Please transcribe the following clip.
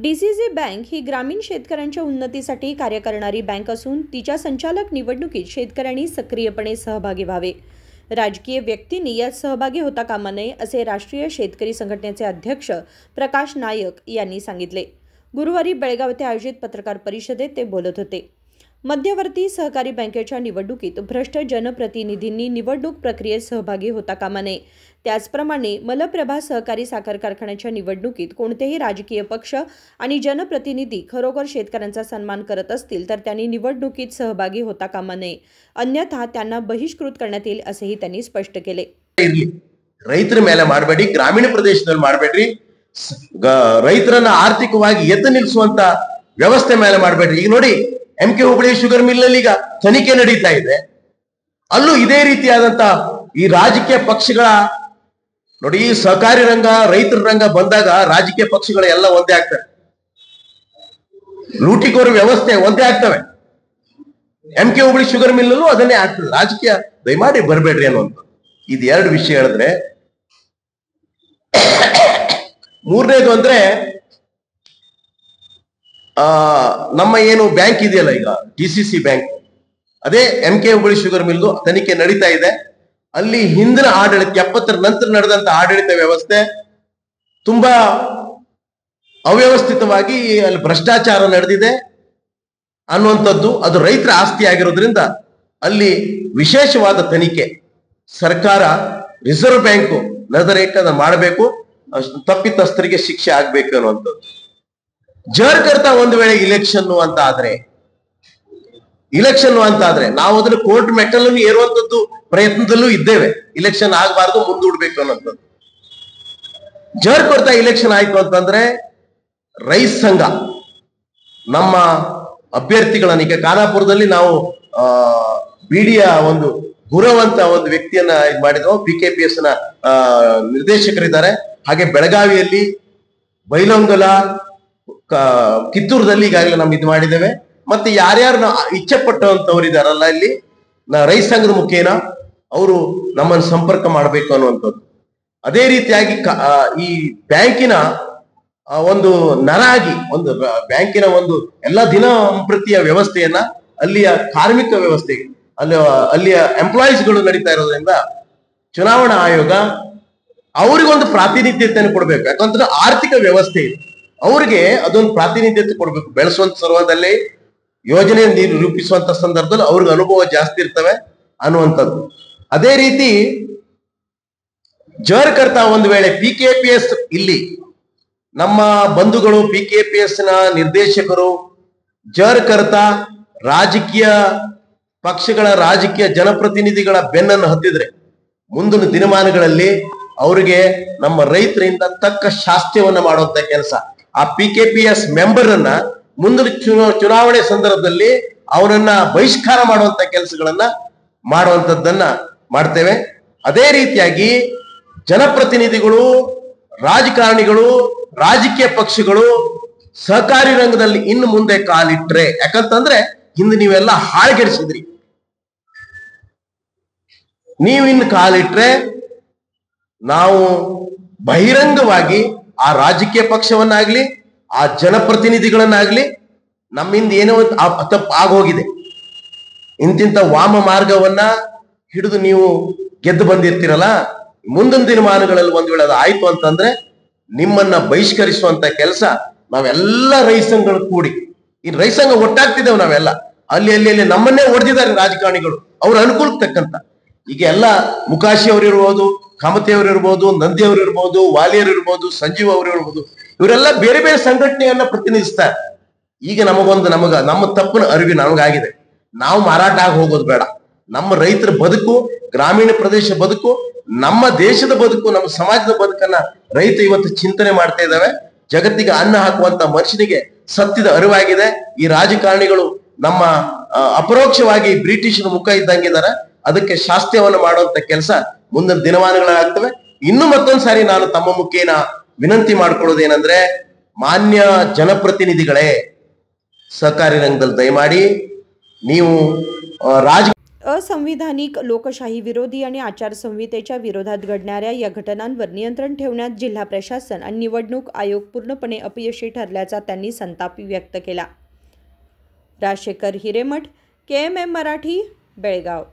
DCC bank ही ग्रामीण शेतकऱ्यांच्या उन्नतीसाठी कार्य करणारी बँक असून तिच्या संचालक निवडणुकीत शेतकऱ्यांनी सक्रियपणे सहभागी व्हावे. राजकीय व्यक्तींनी यात सहभागी होता कामा नये असे राष्ट्रीय शेतकरी संघटनेचे अध्यक्ष प्रकाश नायक यांनी सांगितले. गुरुवारी बेळगाव येथे आयोजित पत्रकार परिषदेत ते बोलत होते. मध्यवर्ती सहकारी बँकेच्या निवडणुकीत भ्रष्ट जनप्रतिनिधींनी निवडणूक प्रक्रियेत सहभागी होता कामा नये. त्याचप्रमाणे मलप्रभा सहकारी साखर कारखान्याच्या निवडणुकीत कोणतेही राजकीय पक्ष आणि जनप्रतिनिधी खरोखर शेतकऱ्यांचा सन्मान करत असतील तर त्यांनी निवडणुकीत सहभागी होता कामा नये, अन्यथा त्यांना बहिष्कृत करण्यात येईल असेही त्यांनी स्पष्ट केले. ರೈತರ ಮೇಲೆ ಮಾಡಬೇಡಿ, ಗ್ರಾಮೀಣ ಪ್ರದೇಶದಲ್ಲಿ ಮಾಡಬೇಡ್ರಿ, ರೈತರನ್ನ ಆರ್ಥಿಕವಾಗಿ ಎತ್ತು ನಿಲ್ಲಿಸುವಂತ ವ್ಯವಸ್ಥೆ ಮೇಲೆ ಮಾಡಬೇಡ್ರಿ. ಈಗ ನೋಡಿ, MK ಹುಬ್ಬಳ್ಳಿ ಶುಗರ್ ಮಿಲ್ ನಲ್ಲಿ ಈಗ ತನಿಖೆ ನಡೀತಾ ಇದೆ. ಅಲ್ಲೂ ಇದೇ ರೀತಿಯಾದಂತ ಈ ರಾಜಕೀಯ ಪಕ್ಷಗಳ ನೋಡಿ, ಸಹಕಾರಿ ರಂಗ ರೈತರ ರಂಗ ಬಂದಾಗ ರಾಜಕೀಯ ಪಕ್ಷಗಳು ಎಲ್ಲ ಒಂದೇ ಆಗ್ತವೆ, ಲೂಟಿಕೋರ ವ್ಯವಸ್ಥೆ ಒಂದೇ ಆಗ್ತವೆ. MK ಹುಬ್ಬಳ್ಳಿ ಶುಗರ್ ಮಿಲ್ ಅಲ್ಲೂ ಅದನ್ನೇ ಆಗ್ತದೆ. ರಾಜಕೀಯ ದಯಮಾಡಿ ಬರಬೇಡ್ರಿ ಅನ್ನುವಂಥ ಇದು ಎರಡು ವಿಷಯ ಹೇಳಿದ್ರೆ, ಮೂರನೇದು ಅಂದ್ರೆ ನಮ್ಮ ಏನು ಬ್ಯಾಂಕ್ ಇದೆಯಲ್ಲ, ಈಗ DCC ಬ್ಯಾಂಕ್, ಅದೇ MK ಹುಬ್ಬಳ್ಳಿ ಶುಗರ್ ಮಿಲ್ ತನಿಖೆ ನಡೀತಾ ಇದೆ. ಅಲ್ಲಿ ಹಿಂದಿನ ಆಡಳಿತ 70ರ ನಂತರ ನಡೆದಂತ ಆಡಳಿತ ವ್ಯವಸ್ಥೆ ತುಂಬಾ ಅವ್ಯವಸ್ಥಿತವಾಗಿ ಅಲ್ಲಿ ಭ್ರಷ್ಟಾಚಾರ ನಡೆದಿದೆ ಅನ್ನುವಂಥದ್ದು, ಅದು ರೈತರ ಆಸ್ತಿ ಆಗಿರೋದ್ರಿಂದ ಅಲ್ಲಿ ವಿಶೇಷವಾದ ತನಿಖೆ ಸರ್ಕಾರ, ರಿಸರ್ವ್ ಬ್ಯಾಂಕ್ ನಜರೇಟ್ ಮಾಡಬೇಕು, ತಪ್ಪಿತಸ್ಥರಿಗೆ ಶಿಕ್ಷೆ ಆಗ್ಬೇಕು ಅನ್ನುವಂಥದ್ದು. ಜರ್ಕರ್ತ ಒಂದು ವೇಳೆ ಇಲೆಕ್ಷನ್ ಅಂತ ಆದ್ರೆ ನಾವು ಅದನ್ನು ಕೋರ್ಟ್ ಮೆಟ್ಟಲನ್ನು ಏರುವಂತದ್ದು ಪ್ರಯತ್ನದಲ್ಲೂ ಇದ್ದೇವೆ. ಇಲೆಕ್ಷನ್ ಆಗಬಾರ್ದು, ಮುಂದೂಡ್ಬೇಕು ಅನ್ನೋಂಥದ್ದು. ಜರ್ಕರ್ತ ಇಲೆಕ್ಷನ್ ಆಯ್ತು ಅಂತಂದ್ರೆ ರೈತ ಸಂಘ ನಮ್ಮ ಅಭ್ಯರ್ಥಿಗಳನ್ನ, ಈಗ ಖಾನಾಪುರದಲ್ಲಿ ನಾವು ಬಿಡಿಯ ಒಂದು ಗುರವಂತ ಒಂದು ವ್ಯಕ್ತಿಯನ್ನ ಇದು ಮಾಡಿದ್ವು, PKPS ನ ನಿರ್ದೇಶಕರಿದ್ದಾರೆ. ಹಾಗೆ ಬೆಳಗಾವಿಯಲ್ಲಿ, ಬೈಲೊಂಗಲ, ಕಿತ್ತೂರದಲ್ಲಿ ಈಗಾಗಲೇ ನಾವು ಇದು ಮಾಡಿದ್ದೇವೆ. ಮತ್ತೆ ಯಾರ್ಯಾರು ಇಚ್ಛೆ ಪಟ್ಟಂತವ್ರು ಇದಾರಲ್ಲ, ಇಲ್ಲಿ ರೈತ ಸಂಘದ ಮುಖೇನ ಅವರು ನಮ್ಮನ್ನು ಸಂಪರ್ಕ ಮಾಡಬೇಕು ಅನ್ನುವಂಥದ್ದು. ಅದೇ ರೀತಿಯಾಗಿ ಈ ಬ್ಯಾಂಕಿನ ಒಂದು ನರಾಗಿ, ಒಂದು ಬ್ಯಾಂಕಿನ ಒಂದು ಎಲ್ಲ ದಿನಂಪ್ರತಿಯ ವ್ಯವಸ್ಥೆಯನ್ನ, ಅಲ್ಲಿಯ ಕಾರ್ಮಿಕ ವ್ಯವಸ್ಥೆ, ಅಲ್ಲಿಯ ಎಂಪ್ಲಾಯೀಸ್ಗಳು ನಡೀತಾ ಇರೋದ್ರಿಂದ ಚುನಾವಣಾ ಆಯೋಗ ಅವ್ರಿಗೊಂದು ಪ್ರಾತಿನಿಧ್ಯತೆಯನ್ನು ಕೊಡ್ಬೇಕು. ಯಾಕಂದ್ರೆ ಆರ್ಥಿಕ ವ್ಯವಸ್ಥೆ ಇದೆ, ಅವ್ರಿಗೆ ಅದೊಂದು ಪ್ರಾತಿನಿಧ್ಯತೆ ಕೊಡ್ಬೇಕು. ಬೆಳೆಸುವಂತ ಸಂದರ್ಭದಲ್ಲಿ, ಯೋಜನೆ ರೂಪಿಸುವಂತ ಸಂದರ್ಭದಲ್ಲಿ ಅವ್ರಿಗೆ ಅನುಭವ ಜಾಸ್ತಿ ಇರ್ತವೆ ಅನ್ನುವಂಥದ್ದು. ಅದೇ ರೀತಿ ಜರ್ಕರ್ತ ಒಂದು ವೇಳೆ PKPS, ಇಲ್ಲಿ ನಮ್ಮ ಬಂಧುಗಳು PKPS ನ ನಿರ್ದೇಶಕರು ಜರ್ಕರ್ತ ರಾಜಕೀಯ ಪಕ್ಷಗಳ, ರಾಜಕೀಯ ಜನಪ್ರತಿನಿಧಿಗಳ ಬೆನ್ನನ್ನು ಹತ್ತಿದ್ರೆ ಮುಂದಿನ ದಿನಮಾನಗಳಲ್ಲಿ ಅವರಿಗೆ ನಮ್ಮ ರೈತರಿಂದ ತಕ್ಕ ಶಾಸ್ತ್ಯವನ್ನ ಮಾಡುವಂತ ಕೆಲಸ, ಆ PKPS ಮೆಂಬರ್ ಅನ್ನ ಮುಂದಿನ ಚುನಾವಣೆ ಸಂದರ್ಭದಲ್ಲಿ ಅವರನ್ನ ಬಹಿಷ್ಕಾರ ಮಾಡುವಂತ ಕೆಲಸಗಳನ್ನ ಮಾಡುವಂತದ್ದನ್ನ ಮಾಡ್ತೇವೆ. ಅದೇ ರೀತಿಯಾಗಿ ಜನಪ್ರತಿನಿಧಿಗಳು, ರಾಜಕಾರಣಿಗಳು, ರಾಜಕೀಯ ಪಕ್ಷಗಳು ಸಹಕಾರಿ ರಂಗದಲ್ಲಿ ಇನ್ನು ಮುಂದೆ ಕಾಲಿಟ್ರೆ, ಯಾಕಂತಂದ್ರೆ ಹಿಂದೆ ನೀವೆಲ್ಲ ಹಾಳ್ಗೆಡಿಸಿದ್ರಿ, ನೀವಿನ್ನು ಕಾಲಿಟ್ರೆ ನಾವು ಬಹಿರಂಗವಾಗಿ ಆ ರಾಜಕೀಯ ಪಕ್ಷವನ್ನಾಗ್ಲಿ, ಆ ಜನಪ್ರತಿನಿಧಿಗಳನ್ನಾಗ್ಲಿ, ನಮ್ಮಿಂದ ಏನೋ ತಪ್ಪು ಆಗೋಗಿದೆ, ಇಂತಿಂತ ವಾಮ ಮಾರ್ಗವನ್ನ ಹಿಡಿದು ನೀವು ಗೆದ್ದು ಬಂದಿರ್ತೀರಲ್ಲ, ಮುಂದಿನ ದಿನಮಾನಗಳಲ್ಲಿ ಒಂದ್ ವೇಳೆ ಅದು ಆಯ್ತು ಅಂತಂದ್ರೆ ನಿಮ್ಮನ್ನ ಬಹಿಷ್ಕರಿಸುವಂತ ಕೆಲಸ ನಾವೆಲ್ಲ ರೈತ ಸಂಘಗಳು ಕೂಡಿ, ಈ ರೈತ ಸಂಘ ಒಟ್ಟಾಗ್ತಿದ್ದೇವೆ ನಾವೆಲ್ಲ. ಅಲ್ಲಿ ನಮ್ಮನ್ನೇ ಹೊಡೆದಿದ್ದಾರೆ ರಾಜಕಾರಣಿಗಳು, ಅವ್ರ ಅನುಕೂಲಕ್ಕೆ ತಕ್ಕಂತ. ಈಗ ಎಲ್ಲ ಮುಕಾಶಿ ಅವರು ಇರ್ಬೋದು, ಕಾಮತಿ ಅವರು ಇರ್ಬೋದು, ನಂದಿ ಅವರು ಇರ್ಬೋದು, ವಾಲಿಯರು ಇರ್ಬೋದು, ಸಂಜೀವ್ ಅವರು ಇರ್ಬೋದು, ಇವರೆಲ್ಲ ಬೇರೆ ಬೇರೆ ಸಂಘಟನೆಯನ್ನ ಪ್ರತಿನಿಧಿಸ್ತಾರೆ. ಈಗ ನಮ್ಮ ತಪ್ಪಿನ ಅರಿವು ನಮಗಾಗಿದೆ. ನಾವು ಮಾರಾಟ ಆಗಿ ಹೋಗೋದು ಬೇಡ. ನಮ್ಮ ರೈತರ ಬದುಕು, ಗ್ರಾಮೀಣ ಪ್ರದೇಶ ಬದುಕು, ನಮ್ಮ ದೇಶದ ಬದುಕು, ನಮ್ಮ ಸಮಾಜದ ಬದುಕನ್ನ ರೈತ ಇವತ್ತು ಚಿಂತನೆ ಮಾಡ್ತಾ ಇದ್ದಾವೆ. ಜಗತ್ತಿಗೆ ಅನ್ನ ಹಾಕುವಂತ ಮನುಷ್ಯನಿಗೆ ಸತ್ಯದ ಅರಿವಾಗಿದೆ. ಈ ರಾಜಕಾರಣಿಗಳು ನಮ್ಮ ಅಪರೋಕ್ಷವಾಗಿ ಬ್ರಿಟಿಷರ ಮುಖ ಇದ್ದಂಗಿದ್ದಾರೆ. ಅದಕ್ಕೆ ಶಾಸ್ತ್ಯವನ್ನು ಮಾಡುವಂತ ಕೆಲಸ ಮುಂದಿನ ದಿನಮಾನಗಳಾಗ್ತವೆ. ಇನ್ನು ಮತ್ತೊಂದ್ ಸಾರಿ ನಾನು ತಮ್ಮ ಮುಖೇನ ವಿನಂತಿ ಮಾಡ್ಕೊಳ್ಳೋದೇನಂದ್ರೆ, ಮಾನ್ಯ ಜನಪ್ರತಿನಿಧಿಗಳೇ, ಸಹಕಾರಿ ರಂಗದಲ್ಲಿ ದಯಮಾಡಿ ನೀವು असंविधानिक, लोकशाही विरोधी आणि आचारसंहितेच्या विरोधात घडणाऱ्या या घटनांवर नियंत्रण ठेवण्यात जिल्हा प्रशासन आणि निवडणूक आयोग पूर्णपणे अपयशी ठरल्याचा त्यांनी संताप व्यक्त केला. राजशेखर हिरेमठ, KMM मराठी, बेळगाव.